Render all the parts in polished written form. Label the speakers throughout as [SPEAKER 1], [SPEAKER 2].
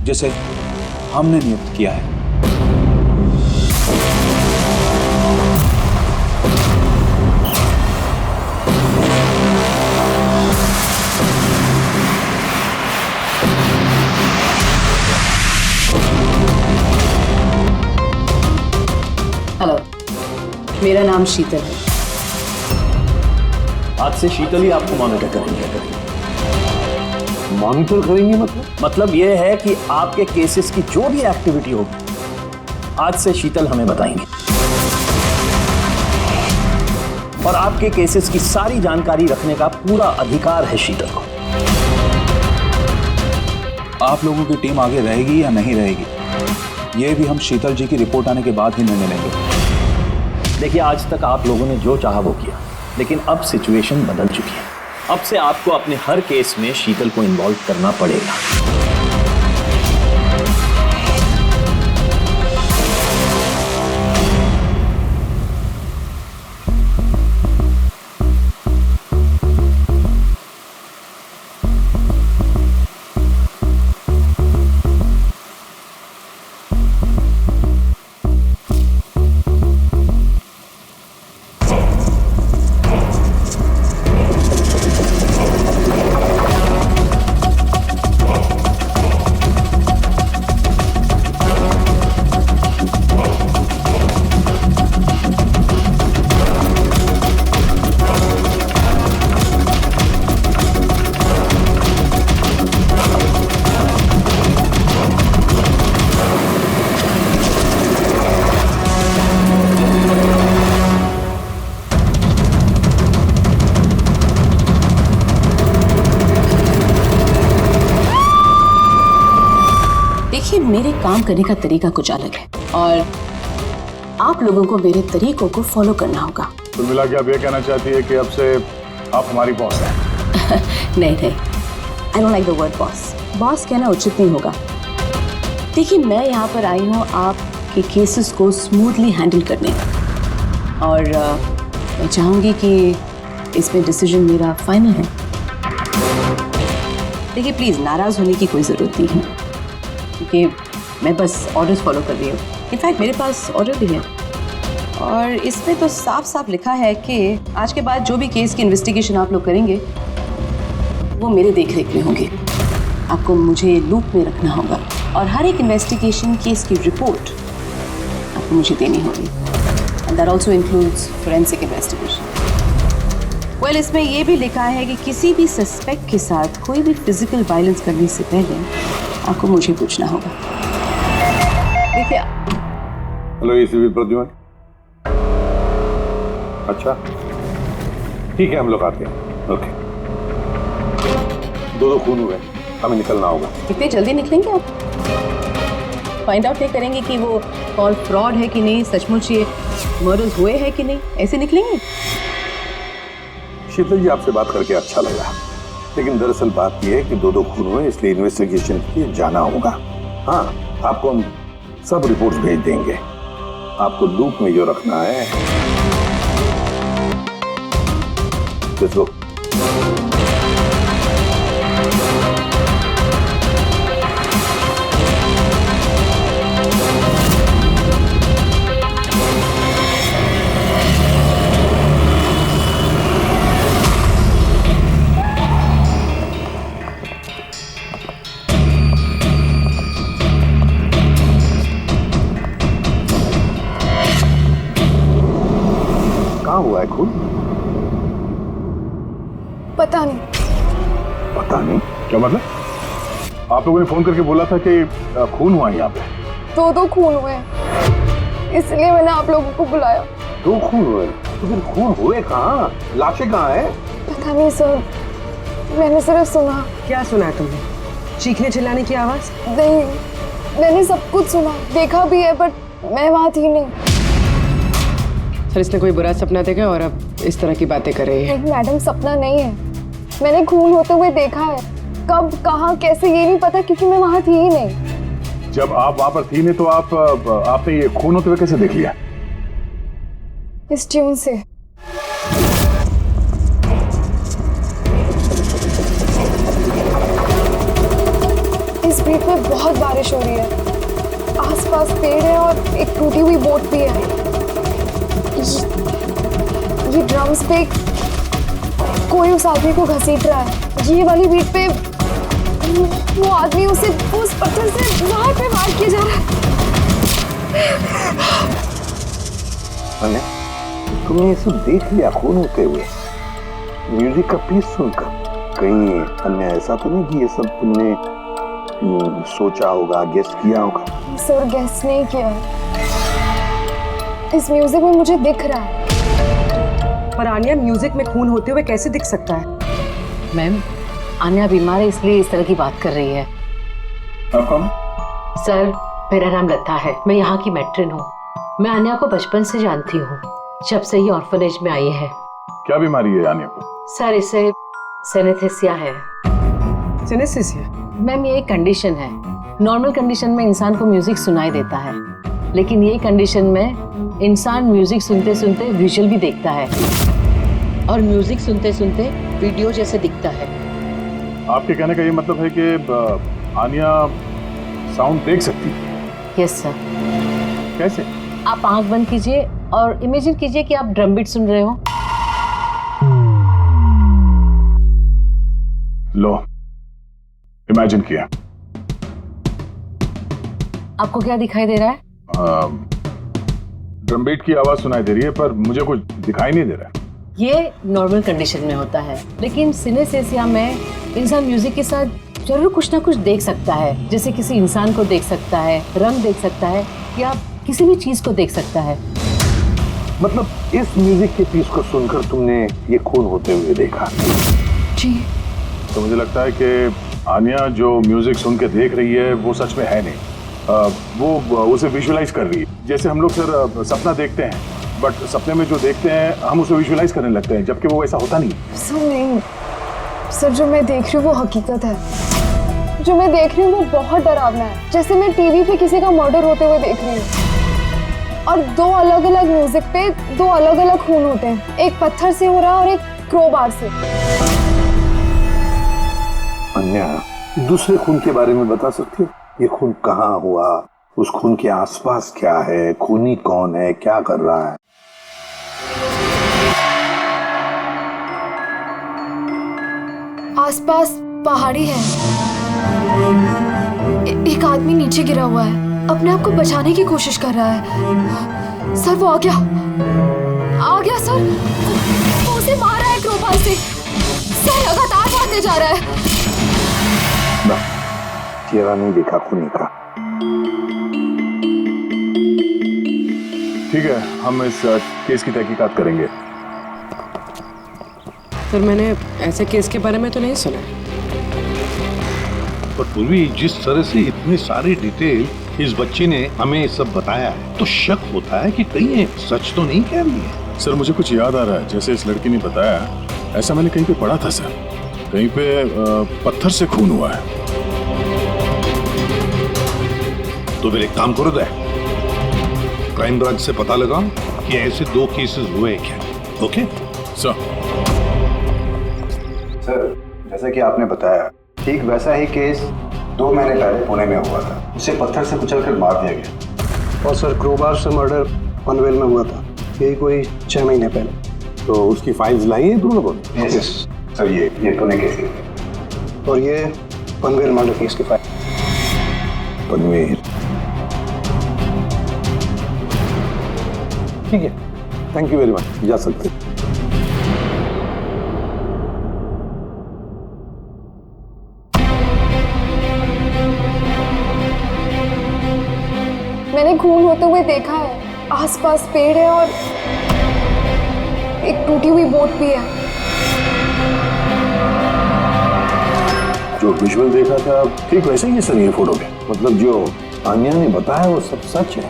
[SPEAKER 1] जिसे हमने नियुक्त किया है।
[SPEAKER 2] हेलो, मेरा नाम शीतल है।
[SPEAKER 3] आज से शीतल ही आपको मॉनिटर करेंगे।
[SPEAKER 4] मॉनिटर करेंगे
[SPEAKER 3] मतलब यह है कि आपके केसेस की जो भी एक्टिविटी होगी आज से शीतल हमें बताएंगे और आपके केसेस की सारी जानकारी रखने का पूरा अधिकार है शीतल को।
[SPEAKER 1] आप लोगों की टीम आगे रहेगी या नहीं रहेगी, यह भी हम शीतल जी की रिपोर्ट आने के बाद ही निर्णय लेंगे।
[SPEAKER 3] देखिए, आज तक आप लोगों ने जो चाहा वो किया, लेकिन अब सिचुएशन बदल चुकी है। अब से आपको अपने हर केस में शीतल को इन्वॉल्व करना पड़ेगा।
[SPEAKER 2] मेरे काम करने का तरीका कुछ अलग है और आप लोगों को मेरे तरीकों को फॉलो करना होगा।
[SPEAKER 4] कुल मिला के आप ये कहना चाहती है कि अब से आप हमारी बॉस हैं?
[SPEAKER 2] नहीं, I don't like the word boss. Boss कहना उचित नहीं होगा। देखिए, मैं यहाँ पर आई हूँ आपके केसेस को स्मूथली हैंडल करने और मैं चाहूँगी कि इसमें डिसीजन मेरा फाइनल है। देखिए, प्लीज़ नाराज़ होने की कोई ज़रूरत नहीं है क्योंकि मैं बस ऑर्डर्स फॉलो कर रही हूँ। इनफैक्ट मेरे पास ऑर्डर भी है और इसमें तो साफ साफ लिखा है कि आज के बाद जो भी केस की इन्वेस्टिगेशन आप लोग करेंगे वो मेरे देखरेख में होगी। आपको मुझे लूप में रखना होगा और हर एक इन्वेस्टिगेशन केस की रिपोर्ट आपको मुझे देनी होगी। And that also includes forensic investigation. Well, इसमें यह भी लिखा है कि किसी भी सस्पेक्ट के साथ कोई भी फिजिकल वायलेंस करने से पहले आपको मुझे पूछना होगा। देखिए,
[SPEAKER 4] हेलो एसीपी प्रद्युमन। अच्छा ठीक है, हम लोग आते हैं। ओके, दो खून हुए, हमें निकलना होगा।
[SPEAKER 2] कितने जल्दी निकलेंगे आप? फाइंड आउट नहीं करेंगे कि वो कॉल फ्रॉड है कि नहीं, सचमुच ये मर्डर्स हुए हैं कि नहीं, ऐसे निकलेंगे?
[SPEAKER 4] शीतल जी, आपसे बात करके अच्छा लगा, लेकिन दरअसल बात यह है कि दो खून हुए, इसलिए इन्वेस्टिगेशन के लिए जाना होगा। हाँ, आपको हम सब रिपोर्ट्स भेज देंगे। आपको लूप में जो रखना है, लेट्स गो। कहाँ हुआ है खून?
[SPEAKER 5] पता नहीं।
[SPEAKER 4] पता नहीं? क्या मतलब? आप लोगों ने फोन करके बोला था कि खून हुआ है यहाँ पे।
[SPEAKER 5] दो खून हुए हैं, इसलिए मैंने आप लोगों को बुलाया।
[SPEAKER 4] दो खून हुए? तो फिर खून हुए कहाँ? लाशें कहाँ है?
[SPEAKER 5] पता नहीं सर, मैंने सिर्फ सुना।
[SPEAKER 6] क्या सुना है तुमने? चीखने चिल्लाने की आवाज?
[SPEAKER 5] नहीं, मैंने सब कुछ सुना, देखा भी है, बट मैं वहाँ थी नहीं।
[SPEAKER 6] सर, इसने कोई बुरा सपना देखा और अब इस तरह की बातें कर रही है।
[SPEAKER 5] नहीं मैडम, सपना नहीं है, मैंने खून होते हुए देखा है। कब, कहाँ, कैसे, ये नहीं पता क्योंकि मैं वहाँ थी ही नहीं।
[SPEAKER 4] जब आप वहाँ पर थी नहीं तो आपने ये खून होते हुए कैसे देख लिया?
[SPEAKER 5] इस ट्यून से। इस बीट पे बहुत बारिश हो रही है। आसपास पेड़ है और एक टूटी हुई बोट भी है। ये ड्रम्स पे कोई उस आदमी को घसीट रहा है। ये वाली बीट पे वो आदमी उस पत्थर से वहां पे मार किया जा रहा है।
[SPEAKER 4] अने, तुमने ये सब देख लिया खून होते हुए, म्यूजिक का पीस सुनकर। कहीं अन्य ऐसा तो नहीं कि ये सब तुमने सोचा होगा, गेस किया होगा?
[SPEAKER 5] सर गेस नहीं किया। इस म्यूजिक में मुझे दिख रहा है।
[SPEAKER 6] पर आन्या, म्यूजिक में खून होते हुए कैसे दिख सकता है?
[SPEAKER 2] मैम, आन्या बीमार है इसलिए इस तरह की बात कर रही है।
[SPEAKER 4] आप कौन?
[SPEAKER 7] सर, मेरा नाम लता है। मैं यहाँ की मैट्रिन हूँ। मैं आन्या को बचपन से जानती हूँ, जब से ये ऑर्फनेज में आई है।
[SPEAKER 8] क्या बीमारी है आन्या को?
[SPEAKER 7] सर, इसे सेनेस्थेसिया है।
[SPEAKER 6] सिनेस्थेसिया?
[SPEAKER 2] मैम, ये एक कंडीशन है। नॉर्मल कंडीशन में इंसान को म्यूजिक सुनाई देता है, लेकिन ये कंडीशन में इंसान म्यूजिक सुनते सुनते विजुअल भी देखता है,
[SPEAKER 7] और म्यूजिक सुनते सुनते वीडियो जैसे दिखता है।
[SPEAKER 8] आपके कहने का ये मतलब है कि आन्या साउंड देख सकती है?
[SPEAKER 2] Yes sir.
[SPEAKER 8] कैसे?
[SPEAKER 2] आप आंख बंद कीजिए और इमेजिन कीजिए कि आप ड्रम बीट सुन रहे हो।
[SPEAKER 8] लो, इमेजिन किया।
[SPEAKER 2] आपको क्या दिखाई दे रहा है?
[SPEAKER 8] ड्रम बीट की आवाज सुनाई दे रही है, पर मुझे कुछ दिखाई नहीं दे रहा है।
[SPEAKER 2] ये नॉर्मल कंडीशन में होता है, लेकिन सिनेस्थेसिया में इंसान म्यूजिक के साथ जरूर कुछ ना कुछ देख सकता है। जैसे किसी इंसान को देख सकता है, रंग देख सकता है, या किसी भी चीज को देख सकता है।
[SPEAKER 4] मतलब इस म्यूजिक के पीस को सुनकर तुमने ये खून होते हुए देखा?
[SPEAKER 5] जी।
[SPEAKER 8] तो मुझे लगता है कि आन्या जो म्यूजिक सुन के देख रही है वो सच में है नहीं। वो उसे विजुअलाइज कर रही है। जैसे हम लोग सर सपना देखते हैं, बट सपने में जो देखते हैं हम उसे विजुअलाइज करने लगते हैं, जबकि वो ऐसा होता नहीं।
[SPEAKER 5] सर नहीं सर, जो मैं देख रही हूँ वो हकीकत है। जो मैं देख रही हूँ वो बहुत डरावना है। जैसे मैं टीवी पे किसी का मर्डर होते हुए देख रही हूँ, और दो अलग अलग म्यूजिक पे दो अलग अलग खून होते हैं। एक पत्थर से हो रहा और एक क्रोबार से।
[SPEAKER 4] अन्या, दूसरे खून के बारे में बता सकती हो? ये खून कहाँ हुआ? उस खून के आसपास क्या है? खूनी कौन है? क्या कर रहा है?
[SPEAKER 5] आसपास पहाड़ी है। एक आदमी नीचे गिरा हुआ है, अपने आप को बचाने की कोशिश कर रहा है। सर वो आ गया सर। वो उसे मार रहा है क्रोबार से। सर लगातार मारते जा रहा है।
[SPEAKER 4] ना, चेहरा नहीं देखा खूनी का।
[SPEAKER 8] ठीक है, हम इस केस की तहकीकात करेंगे।
[SPEAKER 6] सर, मैंने ऐसे केस के बारे में तो नहीं सुना।
[SPEAKER 9] पर पूर्वी, जिस तरह से इतनी सारी डिटेल इस बच्ची ने हमें सब बताया है, तो शक होता है कि कहीं ये सच तो नहीं कह रही है।
[SPEAKER 8] सर, मुझे कुछ याद आ रहा है। जैसे इस लड़की ने बताया, ऐसा मैंने कहीं पे पढ़ा था सर। कहीं पे पत्थर से खून हुआ है।
[SPEAKER 9] तो फिर एक काम करो, दे क्राइम ब्रांच से पता लगाओ कि ऐसे 2 केसेस हुए क्या। Okay
[SPEAKER 8] sir.
[SPEAKER 1] सर, जैसा कि आपने बताया, ठीक वैसा ही केस 2 महीने पहले पुणे में हुआ था। उसे पत्थर से कुचलकर मार दिया गया।
[SPEAKER 10] और सर, क्रोबार से मर्डर पनवेल में हुआ था, यही कोई 6 महीने पहले।
[SPEAKER 4] तो उसकी फाइल्स लाई है तुम लोगों ने?
[SPEAKER 1] यस सर, ये पुणे केस की।
[SPEAKER 10] और ये पनवेल मर्डर केस की फाइल।
[SPEAKER 4] पनवेल, ठीक है, थैंक यू वेरी मच। जा सकते।
[SPEAKER 5] मैंने खून होते हुए देखा है। आसपास पेड़ है और एक टूटी हुई बोट भी है।
[SPEAKER 4] जो विजुअल देखा था ठीक वैसे ही है सर ये फोटो के। मतलब जो आन्या ने बताया वो सब सच है।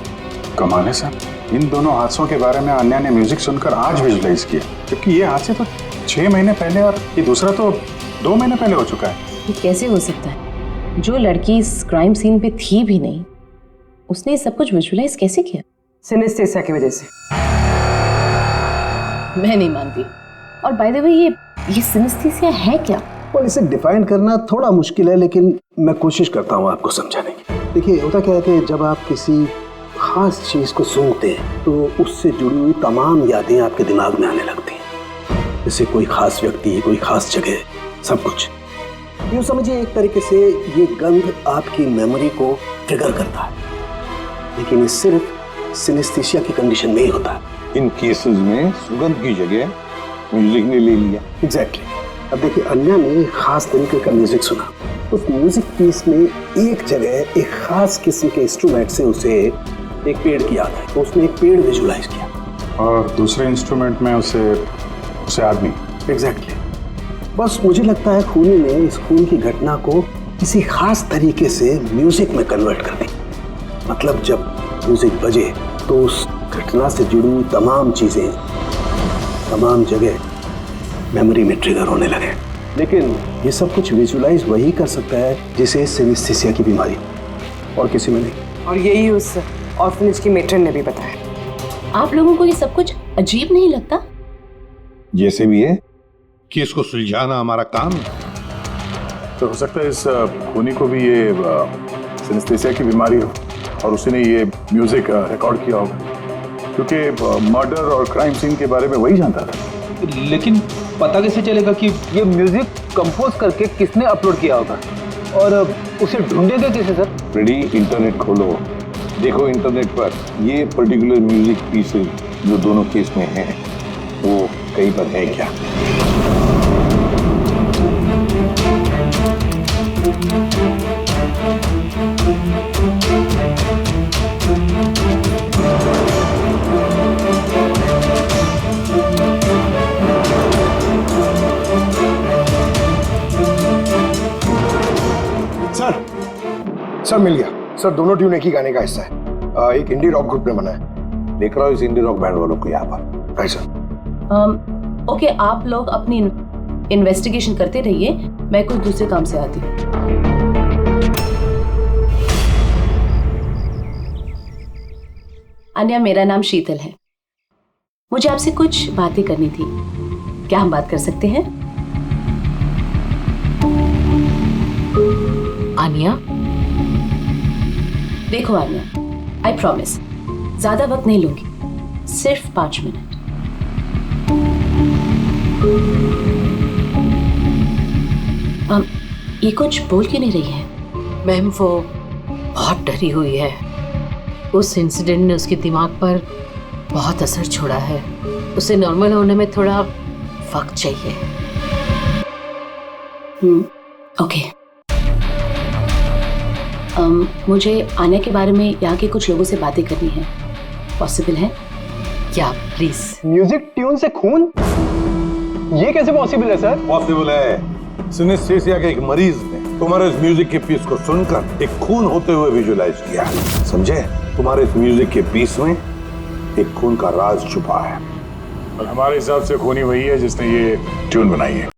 [SPEAKER 1] कमाल है सर, इन दोनों हादसों के बारे में आन्या ने म्यूजिक सुनकर आज विजुअलाइज किया, जबकि ये हादसे तो 6 महीने पहले और ये दूसरा तो 2 महीने पहले हो चुका है।
[SPEAKER 2] ये कैसे हो सकता है? जो लड़की इस क्राइम सीन पे थी भी नहीं, उसने ये सब कुछ विजुअलाइज कैसे किया?
[SPEAKER 6] सिनेस्थेसिया की वजह से।
[SPEAKER 2] मैं नहीं मानती। और बाय द वे, ये सिनेस्थेसिया है क्या?
[SPEAKER 10] और इसे डिफाइन करना थोड़ा मुश्किल है, लेकिन मैं कोशिश करता हूँ आपको समझाने की। देखिए, होता क्या है कि जब आप किसी खास चीज को सुनते हैं तो उससे जुड़ी हुई तमाम यादें आपके दिमाग में आने लगती हैं। जैसे कोई खास व्यक्ति, कोई खास जगह, सब कुछ। यूँ समझिए एक तरीके से ये गंध आपकी मेमोरी को ट्रिगर करता है, लेकिन ये सिर्फ सिनेस्थीसिया की कंडीशन में ही होता है।
[SPEAKER 4] इन केसेस में सुगंध की जगह म्यूजिक ने ले लिया।
[SPEAKER 10] एग्जैक्टली। अब देखिए, अन्या ने एक खास तरीके का म्यूजिक सुना। उस म्यूजिक पीस में एक जगह एक खास किस्म के इंस्ट्रूमेंट से उसे एक पेड़ की याद है, तो उसने एक पेड़ विजुलाइज किया।
[SPEAKER 1] और दूसरे इंस्ट्रूमेंट में उसे आदमी।
[SPEAKER 10] एग्जैक्टली। बस मुझे लगता है खूनी ने इस खून की घटना को किसी खास तरीके से म्यूजिक में कन्वर्ट कर दी। मतलब जब म्यूजिक बजे तो उस घटना से जुड़ी हुई तमाम चीजें, तमाम जगह मेमोरी में ट्रिगर होने लगे। लेकिन ये सब कुछ विजुलाइज वही कर सकता है जिसे सिनेस्थीसिया की बीमारी, और किसी में नहीं।
[SPEAKER 6] और यही उस ऑर्फनेज की मेट्रन ने भी बताया।
[SPEAKER 2] आप लोगों को ये सब कुछ अजीब नहीं लगता?
[SPEAKER 4] जैसे भी है,
[SPEAKER 9] केस को सुलझाना हमारा काम है।
[SPEAKER 8] तो हो सकता है इस खूनी को भी ये सिनेस्थीसिया की बीमारी हो और उसने ये म्यूजिक रिकॉर्ड किया होगा, क्योंकि मर्डर और क्राइम सीन के बारे में वही जानता था।
[SPEAKER 11] लेकिन पता कैसे चलेगा कि ये म्यूजिक कंपोज करके किसने अपलोड किया होगा, और उसे ढूंढेगा कैसे सर?
[SPEAKER 4] रेडी, इंटरनेट खोलो, देखो इंटरनेट पर ये पर्टिकुलर म्यूजिक पीसेस जो दोनों केस में हैं वो कहीं पर है क्या।
[SPEAKER 10] सर मिल गया सर, दोनों ट्यून एक ही गाने का हिस्सा है, एक इंडी रॉक ग्रुप ने बना है।
[SPEAKER 4] देख रहा हूँ इस इंडी रॉक बैंड वालों को यहाँ पर।
[SPEAKER 10] Right sir.
[SPEAKER 2] ओके, आप लोग अपनी इन्वेस्टिगेशन करते रहिए, मैं कुछ दूसरे काम से आती हूँ। अन्या, मेरा नाम शीतल है। मुझे आपसे कुछ बातें करनी थी, क्या हम बात कर सकते हैं?
[SPEAKER 7] आनिया,
[SPEAKER 2] देखो आन्या, आई प्रॉमिस ज्यादा वक्त नहीं लूंगी, सिर्फ 5 मिनट। ये कुछ बोल क्यों नहीं रही है?
[SPEAKER 7] मैम वो बहुत डरी हुई है। उस इंसिडेंट ने उसके दिमाग पर बहुत असर छोड़ा है। उसे नॉर्मल होने में थोड़ा वक्त चाहिए।
[SPEAKER 2] ओके। मुझे आन्या के बारे में यहाँ के कुछ लोगों से बातें करनी है, पॉसिबल है
[SPEAKER 7] क्या? प्लीज।
[SPEAKER 11] म्यूजिक ट्यून से खून, ये कैसे पॉसिबल है सर?
[SPEAKER 4] पॉसिबल है। सिनेस्थीसिया के एक मरीज ने तुम्हारे इस म्यूजिक के पीस को सुनकर एक खून होते हुए विजुलाइज किया। समझे? तुम्हारे इस म्यूजिक के पीस में एक खून का राज छुपा है।
[SPEAKER 8] और हमारे हिसाब से खूनी वही है जिसने ये ट्यून बनाई है।